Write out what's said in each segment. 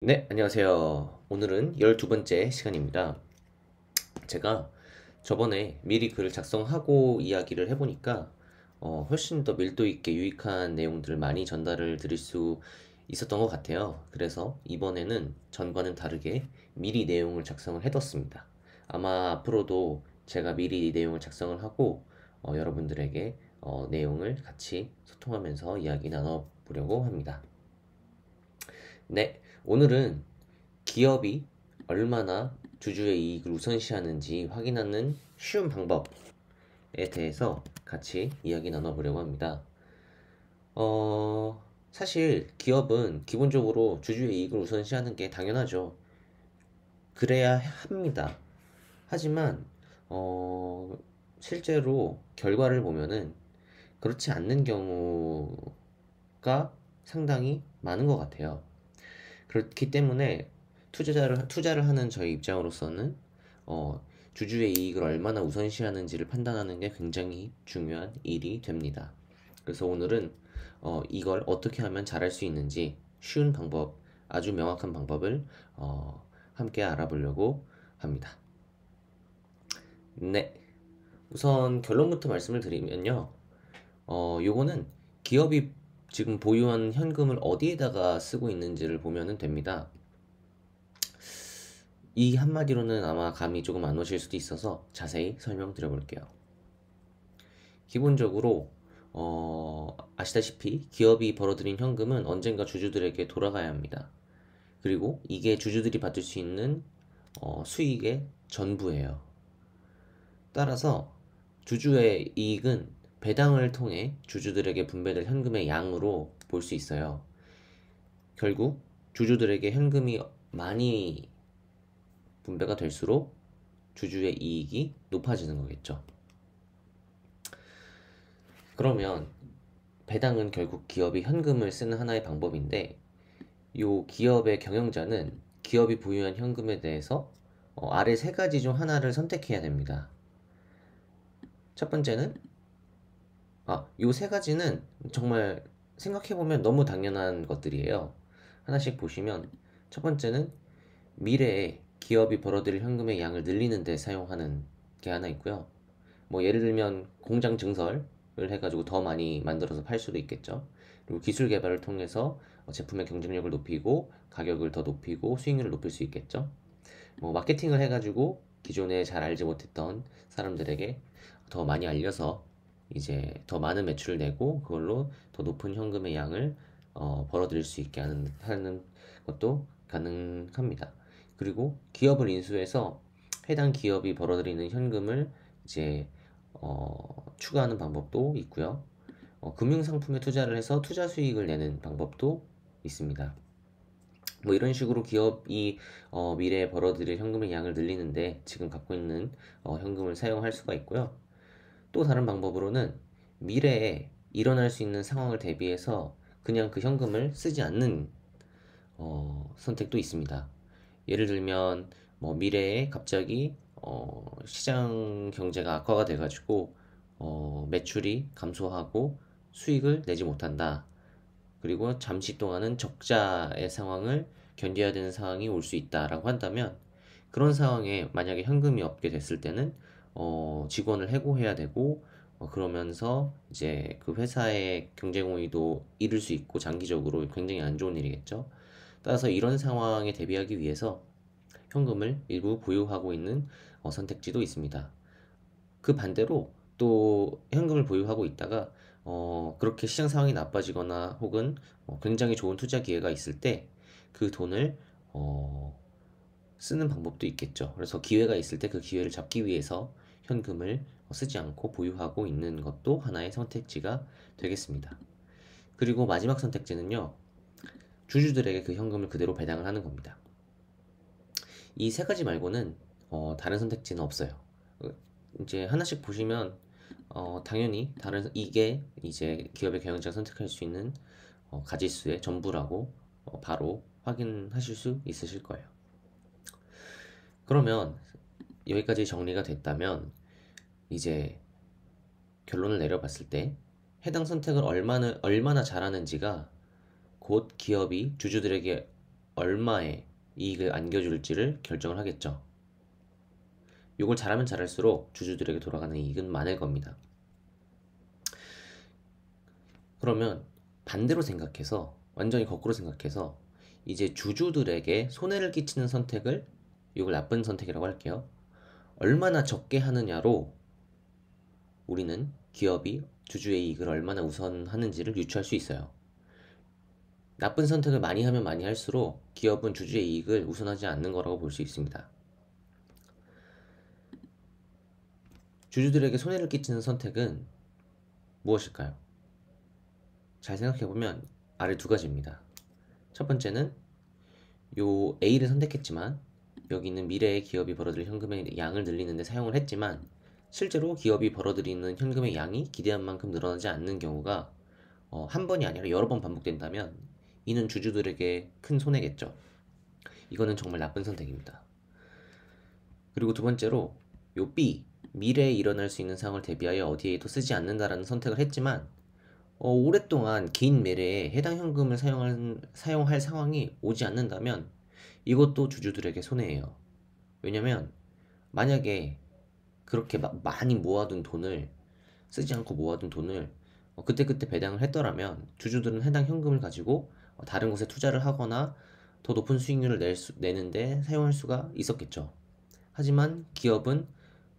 네, 안녕하세요. 오늘은 12번째 시간입니다. 제가 저번에 미리 글을 작성하고 이야기를 해보니까 훨씬 더 밀도 있게 유익한 내용들을 많이 전달을 드릴 수 있었던 것 같아요. 그래서 이번에는 전과는 다르게 미리 내용을 작성을 해뒀습니다. 아마 앞으로도 제가 미리 내용을 작성을 하고 여러분들에게 내용을 같이 소통하면서 이야기 나눠보려고 합니다. 네, 오늘은 기업이 얼마나 주주의 이익을 우선시하는지 확인하는 쉬운 방법에 대해서 같이 이야기 나눠보려고 합니다. 사실 기업은 기본적으로 주주의 이익을 우선시하는 게 당연하죠. 그래야 합니다. 하지만, 어, 실제로 결과를 보면은 그렇지 않는 경우가 상당히 많은 것 같아요. 그렇기 때문에 투자를 하는 저희 입장으로서는 어, 주주의 이익을 얼마나 우선시하는지를 판단하는 게 굉장히 중요한 일이 됩니다. 그래서 오늘은 이걸 어떻게 하면 잘할 수 있는지 쉬운 방법, 아주 명확한 방법을 함께 알아보려고 합니다. 네, 우선 결론부터 말씀을 드리면요. 요거는 기업이 지금 보유한 현금을 어디에다가 쓰고 있는지를 보면 됩니다. 이 한마디로는 아마 감이 조금 안 오실 수도 있어서 자세히 설명드려 볼게요. 기본적으로 아시다시피 기업이 벌어들인 현금은 언젠가 주주들에게 돌아가야 합니다. 그리고 이게 주주들이 받을 수 있는 수익의 전부예요. 따라서 주주의 이익은 배당을 통해 주주들에게 분배될 현금의 양으로 볼 수 있어요. 결국 주주들에게 현금이 많이 분배가 될수록 주주의 이익이 높아지는 거겠죠. 그러면 배당은 결국 기업이 현금을 쓰는 하나의 방법인데, 이 기업의 경영자는 기업이 보유한 현금에 대해서 아래 세 가지 중 하나를 선택해야 됩니다. 첫 번째는, 요 세 가지는 정말 생각해보면 너무 당연한 것들이에요. 하나씩 보시면, 첫 번째는 미래에 기업이 벌어들일 현금의 양을 늘리는 데 사용하는 게 하나 있고요. 뭐 예를 들면 공장 증설을 해가지고 더 많이 만들어서 팔 수도 있겠죠. 그리고 기술 개발을 통해서 제품의 경쟁력을 높이고 가격을 더 높이고 수익률을 높일 수 있겠죠. 뭐 마케팅을 해가지고 기존에 잘 알지 못했던 사람들에게 더 많이 알려서 이제 더 많은 매출을 내고 그걸로 더 높은 현금의 양을 벌어들일 수 있게 하는 것도 가능합니다. 그리고 기업을 인수해서 해당 기업이 벌어들이는 현금을 이제 추가하는 방법도 있고요. 금융상품에 투자를 해서 투자 수익을 내는 방법도 있습니다. 뭐 이런 식으로 기업이 미래에 벌어들일 현금의 양을 늘리는데 지금 갖고 있는 현금을 사용할 수가 있고요. 또 다른 방법으로는 미래에 일어날 수 있는 상황을 대비해서 그냥 그 현금을 쓰지 않는 선택도 있습니다. 예를 들면 뭐 미래에 갑자기 시장 경제가 악화가 돼가지고 매출이 감소하고 수익을 내지 못한다. 그리고 잠시 동안은 적자의 상황을 견뎌야 되는 상황이 올 수 있다라고 한다면 그런 상황에 만약에 현금이 없게 됐을 때는 직원을 해고해야 되고 그러면서 이제 그 회사의 경쟁 우위도 잃을 수 있고 장기적으로 굉장히 안 좋은 일이겠죠. 따라서 이런 상황에 대비하기 위해서 현금을 일부 보유하고 있는 선택지도 있습니다. 그 반대로 또 현금을 보유하고 있다가 그렇게 시장 상황이 나빠지거나 혹은 굉장히 좋은 투자 기회가 있을 때 그 돈을 어, 쓰는 방법도 있겠죠. 그래서 기회가 있을 때 그 기회를 잡기 위해서 현금을 쓰지 않고 보유하고 있는 것도 하나의 선택지가 되겠습니다. 그리고 마지막 선택지는요, 주주들에게 그 현금을 그대로 배당을 하는 겁니다. 이 세 가지 말고는 다른 선택지는 없어요. 어, 이제 하나씩 보시면 당연히 다른 이게 이제 기업의 경영자가 선택할 수 있는 가지수의 전부라고 바로 확인하실 수 있으실 거예요. 그러면 여기까지 정리가 됐다면 이제 결론을 내려봤을 때 해당 선택을 얼마나 잘하는지가 곧 기업이 주주들에게 얼마의 이익을 안겨줄지를 결정을 하겠죠. 이걸 잘하면 잘할수록 주주들에게 돌아가는 이익은 많을 겁니다. 그러면 반대로 생각해서, 완전히 거꾸로 생각해서 이제 주주들에게 손해를 끼치는 선택을, 이걸 나쁜 선택이라고 할게요. 얼마나 적게 하느냐로 우리는 기업이 주주의 이익을 얼마나 우선하는지를 유추할 수 있어요. 나쁜 선택을 많이 하면 많이 할수록 기업은 주주의 이익을 우선하지 않는 거라고 볼 수 있습니다. 주주들에게 손해를 끼치는 선택은 무엇일까요? 잘 생각해보면 아래 두 가지입니다. 첫 번째는 요 A를 선택했지만 여기는 미래의 기업이 벌어들일 현금의 양을 늘리는 데 사용을 했지만 실제로 기업이 벌어들이는 현금의 양이 기대한 만큼 늘어나지 않는 경우가 한 번이 아니라 여러 번 반복된다면 이는 주주들에게 큰 손해겠죠. 이거는 정말 나쁜 선택입니다. 그리고 두 번째로 요 B, 미래에 일어날 수 있는 상황을 대비하여 어디에도 쓰지 않는다라는 선택을 했지만 오랫동안 긴 미래에 해당 현금을 사용할 상황이 오지 않는다면 이것도 주주들에게 손해예요. 왜냐면 만약에 그렇게 많이 모아둔 돈을, 쓰지 않고 모아둔 돈을 그때그때 배당을 했더라면 주주들은 해당 현금을 가지고 다른 곳에 투자를 하거나 더 높은 수익률을 내는데 사용할 수가 있었겠죠. 하지만 기업은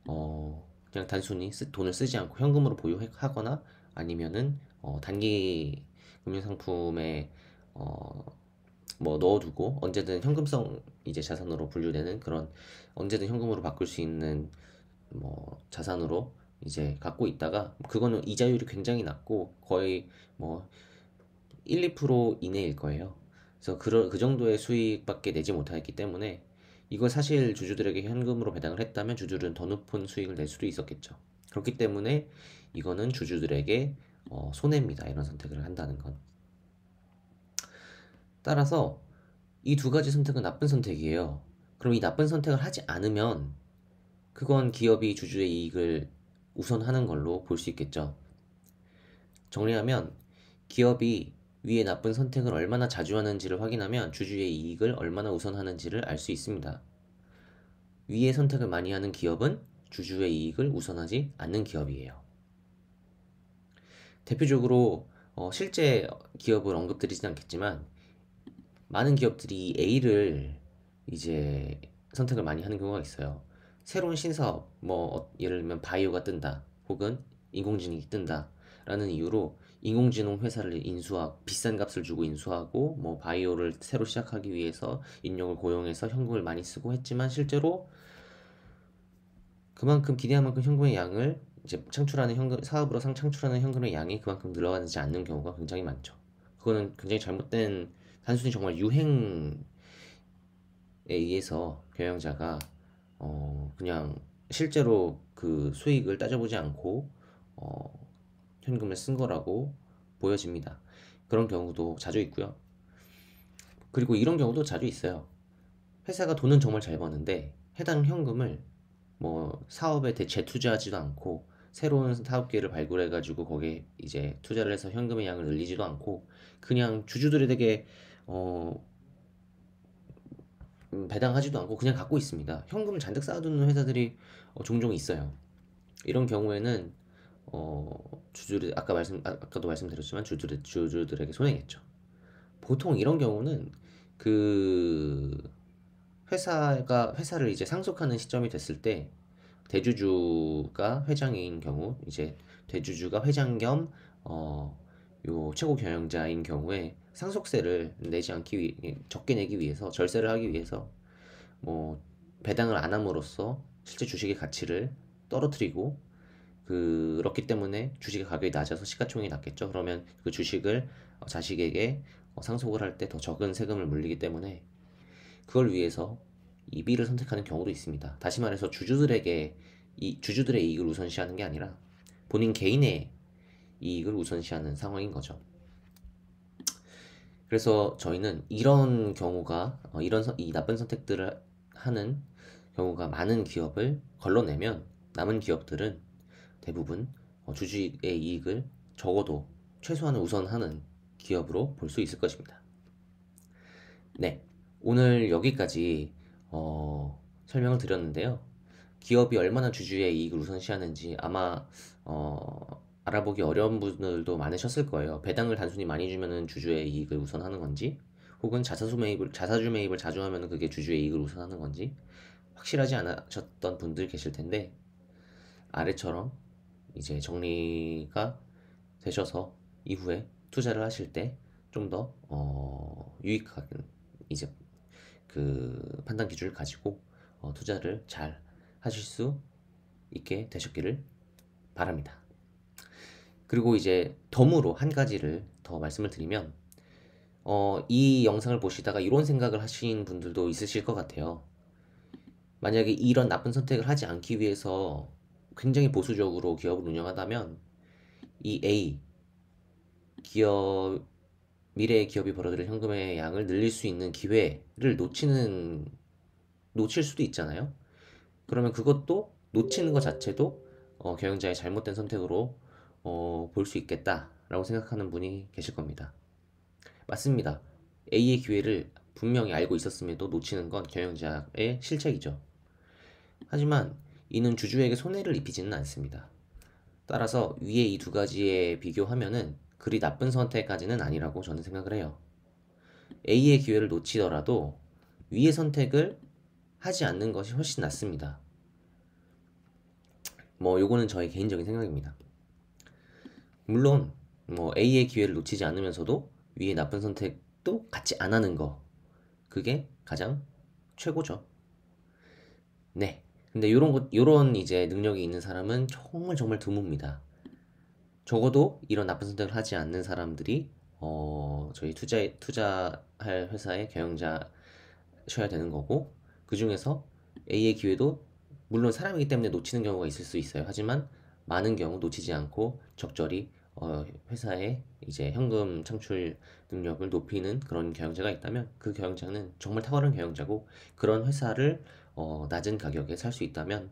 그냥 단순히 돈을 쓰지 않고 현금으로 보유하거나 아니면은 단기 금융상품에 뭐 넣어두고 언제든 현금성 이제 자산으로 분류되는 그런, 언제든 현금으로 바꿀 수 있는 뭐 자산으로 이제 갖고 있다가, 그거는 이자율이 굉장히 낮고 거의 뭐 1, 2% 이내일 거예요. 그래서 그 정도의 수익밖에 내지 못했기 때문에 이걸 사실 주주들에게 현금으로 배당을 했다면 주주들은 더 높은 수익을 낼 수도 있었겠죠. 그렇기 때문에 이거는 주주들에게 손해입니다. 이런 선택을 한다는 건. 따라서 이 두 가지 선택은 나쁜 선택이에요. 그럼 이 나쁜 선택을 하지 않으면 그건 기업이 주주의 이익을 우선하는 걸로 볼 수 있겠죠. 정리하면 기업이 위의 나쁜 선택을 얼마나 자주 하는지를 확인하면 주주의 이익을 얼마나 우선하는지를 알 수 있습니다. 위의 선택을 많이 하는 기업은 주주의 이익을 우선하지 않는 기업이에요. 대표적으로 실제 기업을 언급드리진 않겠지만 많은 기업들이 A를 이제 선택을 많이 하는 경우가 있어요. 새로운 신사업, 뭐 예를 들면 바이오가 뜬다, 혹은 인공지능이 뜬다 라는 이유로 인공지능 회사를 비싼 값을 주고 인수하고 뭐 바이오를 새로 시작하기 위해서 인력을 고용해서 현금을 많이 쓰고 했지만 실제로 그만큼 기대한 만큼 현금의 양을 이제 사업으로 창출하는 현금의 양이 그만큼 늘어나지 않는 경우가 굉장히 많죠. 그거는 굉장히 잘못된, 단순히 정말 유행에 의해서 경영자가 그냥 실제로 그 수익을 따져보지 않고 현금을 쓴 거라고 보여집니다. 그런 경우도 자주 있고요. 그리고 이런 경우도 자주 있어요. 회사가 돈은 정말 잘 버는데 해당 현금을 뭐 사업에 재투자하지도 않고 새로운 사업 기회를 발굴해가지고 거기에 이제 투자를 해서 현금의 양을 늘리지도 않고 그냥 주주들에게 배당하지도 않고 그냥 갖고 있습니다. 현금을 잔뜩 쌓아두는 회사들이 종종 있어요. 이런 경우에는 아까도 말씀드렸지만 주주들에게 손해겠죠. 보통 이런 경우는 그 회사를 이제 상속하는 시점이 됐을 때 대주주가 회장인 경우, 이제 대주주가 회장 겸 요 최고 경영자인 경우에 상속세를 적게 내기 위해서, 절세를 하기 위해서 뭐 배당을 안 함으로써 실제 주식의 가치를 떨어뜨리고, 그렇기 때문에 주식의 가격이 낮아서 시가총액이 낮겠죠. 그러면 그 주식을 자식에게 상속을 할 때 더 적은 세금을 물리기 때문에 그걸 위해서 이 B를 선택하는 경우도 있습니다. 다시 말해서 주주들의 이익을 우선시하는 게 아니라 본인 개인의 이익을 우선시하는 상황인 거죠. 그래서 저희는 이런 경우가 이 나쁜 선택들을 하는 경우가 많은 기업을 걸러내면 남은 기업들은 대부분 주주의 이익을 적어도 최소한을 우선하는 기업으로 볼 수 있을 것입니다. 네, 오늘 여기까지 설명을 드렸는데요. 기업이 얼마나 주주의 이익을 우선시하는지 아마 알아보기 어려운 분들도 많으셨을 거예요. 배당을 단순히 많이 주면은 주주의 이익을 우선하는 건지, 혹은 자사주 매입을 자주 하면은 그게 주주의 이익을 우선하는 건지 확실하지 않으셨던 분들 계실 텐데, 아래처럼 이제 정리가 되셔서 이후에 투자를 하실 때 좀 더 유익한 이제 그 판단 기준을 가지고 투자를 잘 하실 수 있게 되셨기를 바랍니다. 그리고 이제 덤으로 한 가지를 더 말씀을 드리면, 이 영상을 보시다가 이런 생각을 하신 분들도 있으실 것 같아요. 만약에 이런 나쁜 선택을 하지 않기 위해서 굉장히 보수적으로 기업을 운영한다면, 이 A 기업 미래의 기업이 벌어들일 현금의 양을 늘릴 수 있는 기회를 놓칠 수도 있잖아요. 그러면 그것도 놓치는 것 자체도 경영자의 잘못된 선택으로 볼 수 있겠다라고 생각하는 분이 계실 겁니다. 맞습니다. A의 기회를 분명히 알고 있었음에도 놓치는 건 경영자의 실책이죠. 하지만 이는 주주에게 손해를 입히지는 않습니다. 따라서 위에 이 두 가지에 비교하면은 그리 나쁜 선택까지는 아니라고 저는 생각을 해요. A의 기회를 놓치더라도 위의 선택을 하지 않는 것이 훨씬 낫습니다. 요거는 저의 개인적인 생각입니다. 물론 A의 기회를 놓치지 않으면서도 위의 나쁜 선택도 같이 안 하는 거, 그게 가장 최고죠. 네. 근데 요런 이제 능력이 있는 사람은 정말 정말 드뭅니다. 적어도 이런 나쁜 선택을 하지 않는 사람들이 저희 투자할 회사의 경영자셔야 되는 거고, 그 중에서 A의 기회도 물론 사람이기 때문에 놓치는 경우가 있을 수 있어요. 하지만 많은 경우 놓치지 않고 적절히 회사의 이제 현금 창출 능력을 높이는 그런 경영자가 있다면, 그 경영자는 정말 탁월한 경영자고, 그런 회사를 낮은 가격에 살 수 있다면,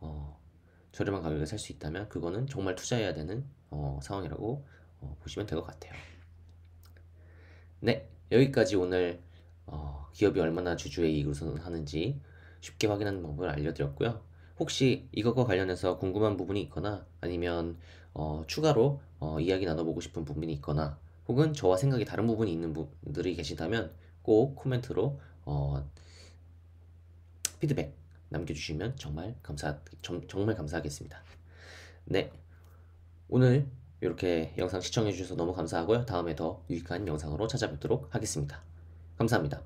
어, 저렴한 가격에 살 수 있다면 그거는 정말 투자해야 되는 상황이라고 보시면 될 것 같아요. 네, 여기까지 오늘 기업이 얼마나 주주의 이익을 우선하는지 쉽게 확인하는 방법을 알려드렸고요. 혹시 이것과 관련해서 궁금한 부분이 있거나, 아니면 추가로 이야기 나눠보고 싶은 부분이 있거나, 혹은 저와 생각이 다른 부분이 있는 분들이 계시다면 꼭 코멘트로 피드백 남겨주시면 정말 감사하겠습니다. 네, 오늘 이렇게 영상 시청해주셔서 너무 감사하고요. 다음에 더 유익한 영상으로 찾아뵙도록 하겠습니다. 감사합니다.